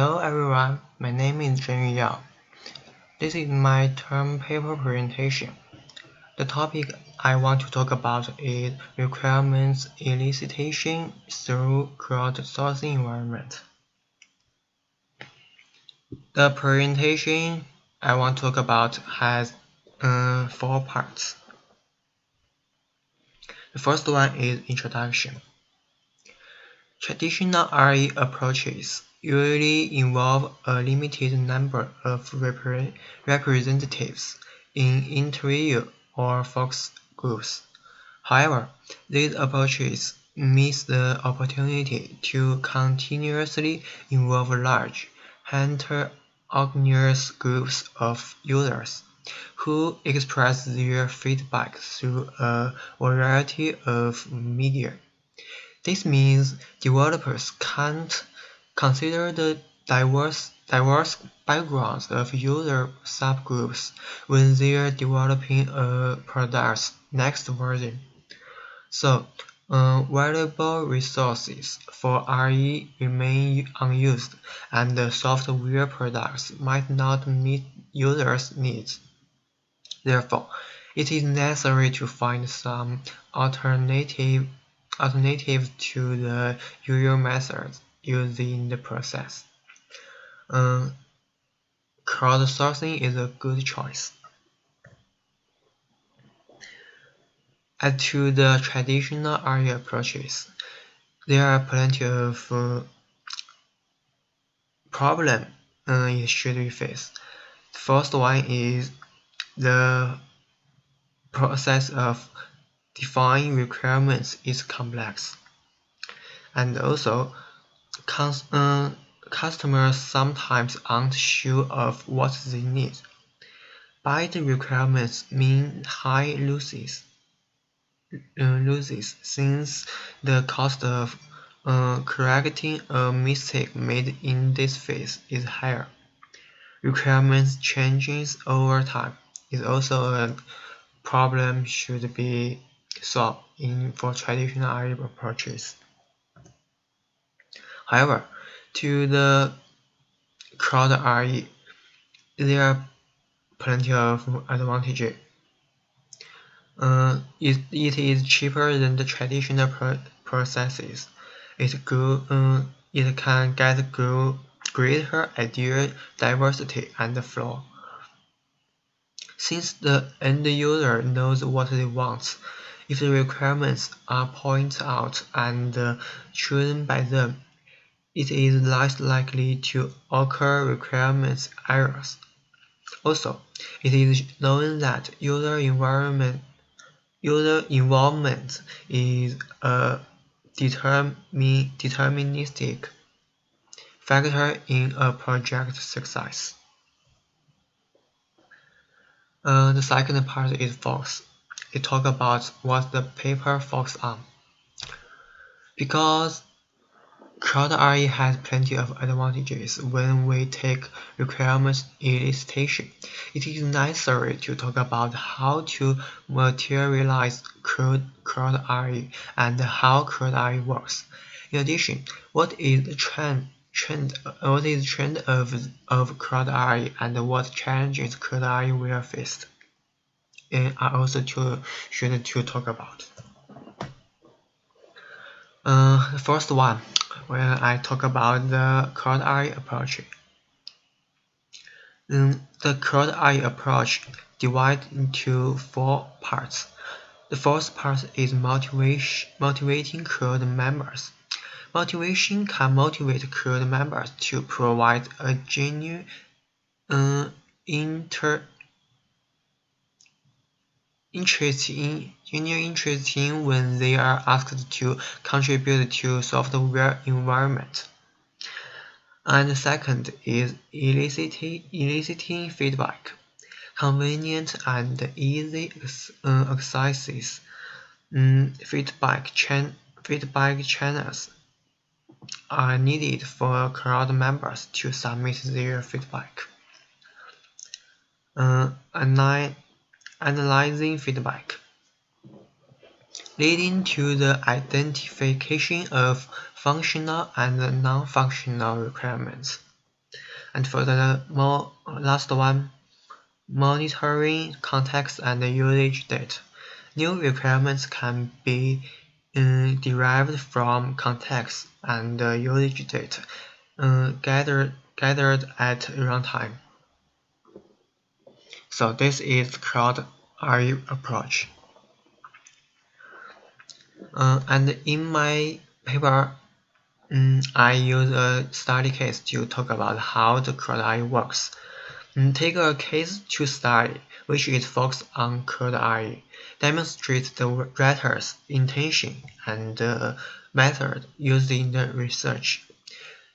Hello everyone, my name is Zhenyu Yao. This is my term paper presentation. The topic I want to talk about is requirements elicitation through crowdsourcing environment. The presentation I want to talk about has 4 parts. The first one is introduction. Traditional RE approaches usually involve a limited number of representatives in interview or focus groups. However, these approaches miss the opportunity to continuously involve large, heterogeneous groups of users who express their feedback through a variety of media. This means developers can't consider the diverse backgrounds of user subgroups when they're developing a product's next version. So, valuable resources for RE remain unused, and the software products might not meet users' needs. Therefore, it is necessary to find some alternative to the usual methods used in the process. Crowdsourcing is a good choice. As to the traditional RE approaches, there are plenty of problems it should be faced. The first one is the process of defining requirements is complex, and also customers sometimes aren't sure of what they need. Bad requirements mean high losses since the cost of correcting a mistake made in this phase is higher. Requirements changes over time is also a problem should be solved for traditional RE approaches. However, to the crowd RE, there are plenty of advantages. It is cheaper than the traditional processes. It can get greater idea diversity and flow. Since the end user knows what they want, if the requirements are pointed out and chosen by them, it is less likely to occur requirements errors. Also, it is known that user involvement is a deterministic factor in a project's success. The second part is focus. It talks about what the paper focuses on. Because crowd RE has plenty of advantages when we take requirements elicitation, it is necessary to talk about how to materialize crowd RE and how crowd RE works. In addition, what is the trend of crowd RE and what challenges crowd RE will face are also should to talk about. The first one, when I talk about the crowd RE approach. The crowd RE approach divides into 4 parts. The first part is motivating crowd members. Motivation can motivate crowd members to provide a genuine interest in when they are asked to contribute to software environment. And second is eliciting feedback. Convenient and easy exercises. Feedback channels are needed for crowd members to submit their feedback. Analyzing feedback, leading to the identification of functional and non-functional requirements. And for the last one, monitoring context and usage data. New requirements can be derived from context and usage data gathered at runtime. So this is Cloud RE approach. And in my paper, I use a study case to talk about how the Cloud RE works. Take a case to study, which is focused on Cloud RE, demonstrate the writer's intention and method used in the research,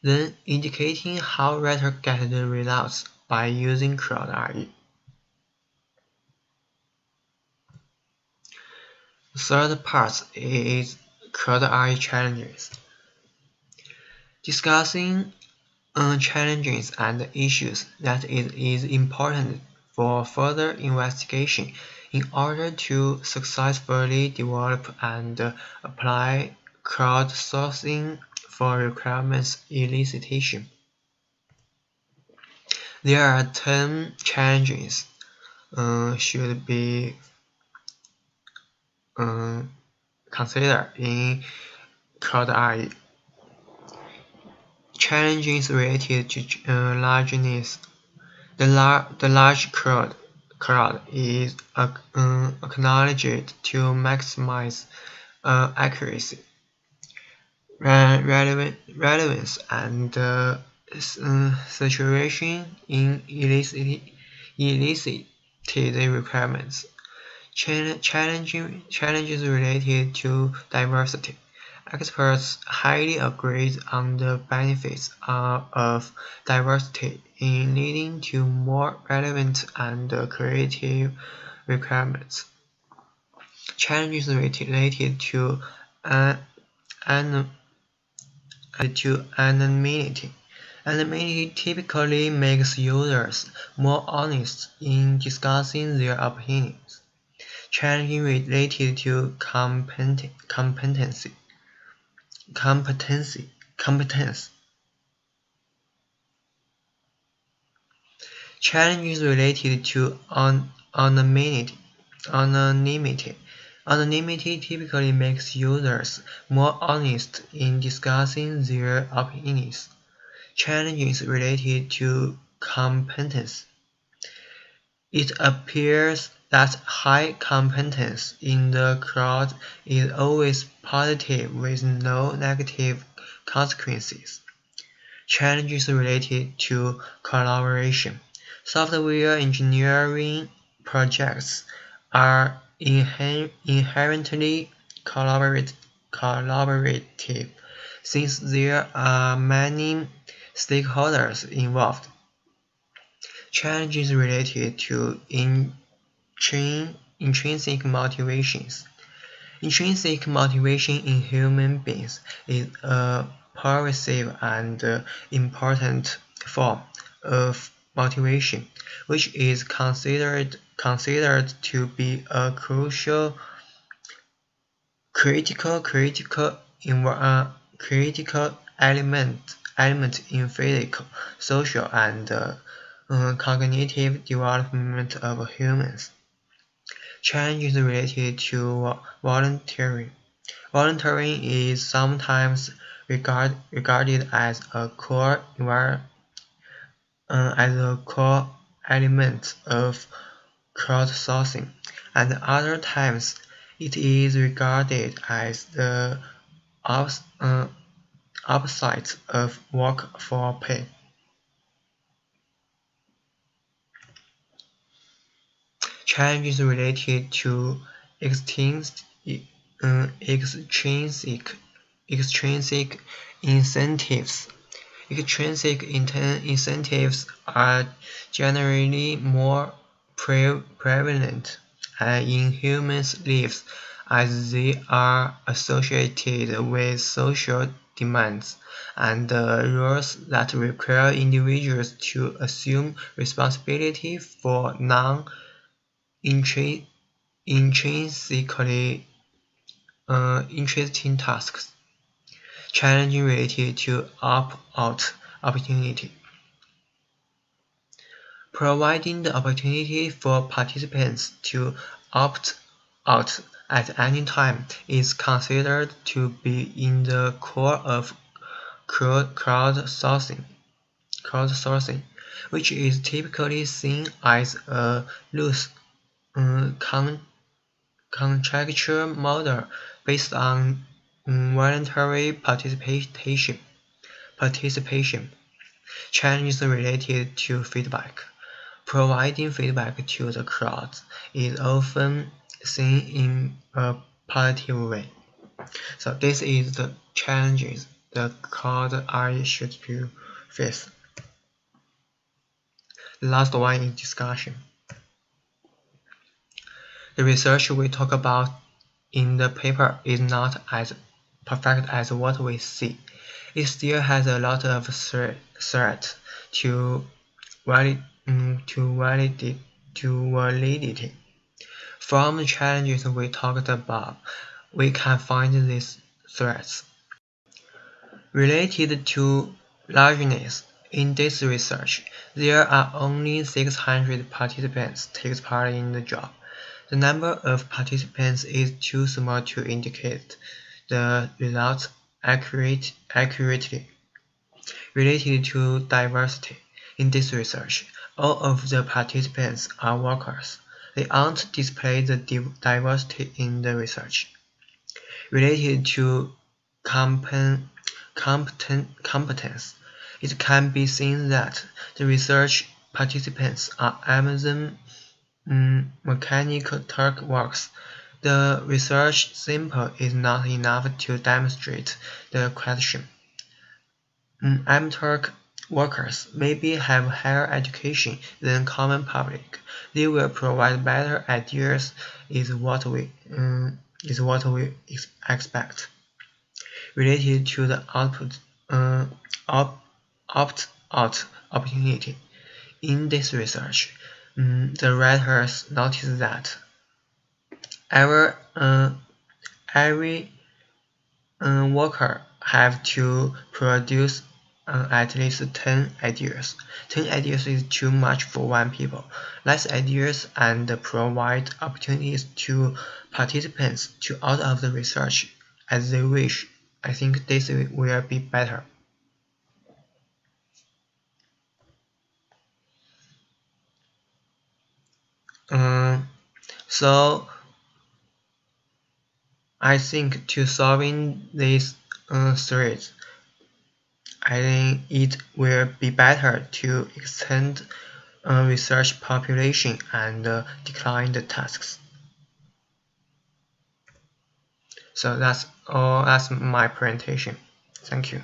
then indicating how writer get the results by using Cloud RE. The third part is Cloud RE challenges. Discussing challenges and issues that it is important for further investigation in order to successfully develop and apply crowdsourcing for requirements elicitation. There are 10 challenges should be considered in Cloud RE. Challenges related to largeness. The large crowd is acknowledged to maximize accuracy, relevance, and saturation in elicited requirements. Challenges related to diversity. Experts highly agree on the benefits of diversity in leading to more relevant and creative requirements. Challenges related to anonymity. Anonymity typically makes users more honest in discussing their opinions. Challenges related to competence. Challenges related to anonymity. Anonymity typically makes users more honest in discussing their opinions. Challenges related to competence. It appears that high competence in the cloud is always positive with no negative consequences. Challenges related to collaboration. Software engineering projects are inherently collaborative since there are many stakeholders involved. Challenges related to intrinsic motivations. Intrinsic motivation in human beings is a pervasive and important form of motivation, which is considered to be a critical element in physical, social, and cognitive development of humans. Challenges related to volunteering. Volunteering is sometimes regarded as a core element of crowdsourcing, and other times it is regarded as the opposite of work for pay. Challenges related to extrinsic incentives. Extrinsic incentives are generally more prevalent in humans' lives as they are associated with social demands and roles that require individuals to assume responsibility for intrinsically interesting tasks. Challenges related to opt-out opportunity. Providing the opportunity for participants to opt out at any time is considered to be in the core of crowdsourcing, which is typically seen as a loose contractual model based on voluntary participation. Challenges related to feedback. Providing feedback to the crowd is often seen in a positive way. So this is the challenges the crowd eye should face. The last one is discussion. The research we talk about in the paper is not as perfect as what we see. It still has a lot of threat to validity. From the challenges we talked about, we can find these threats. Related to largeness, in this research, there are only 600 participants take part in the job. The number of participants is too small to indicate the results accurately. Related to diversity, in this research, all of the participants are workers. They aren't display the diversity in the research. Related to competence, it can be seen that the research participants are Amazon Mechanical Turk workers. The research sample is not enough to demonstrate the question. Amturk workers maybe have higher education than common public. They will provide better ideas is what we expect. Related to the opt-out opportunity. In this research, the writers noticed that every worker have to produce at least 10 ideas. 10 ideas is too much for one people. Less ideas and provide opportunities to participants to out of the research as they wish. I think this will be better. So I think to solving these threats, I think it will be better to extend research population and decline the tasks. So that's all. That's my presentation. Thank you.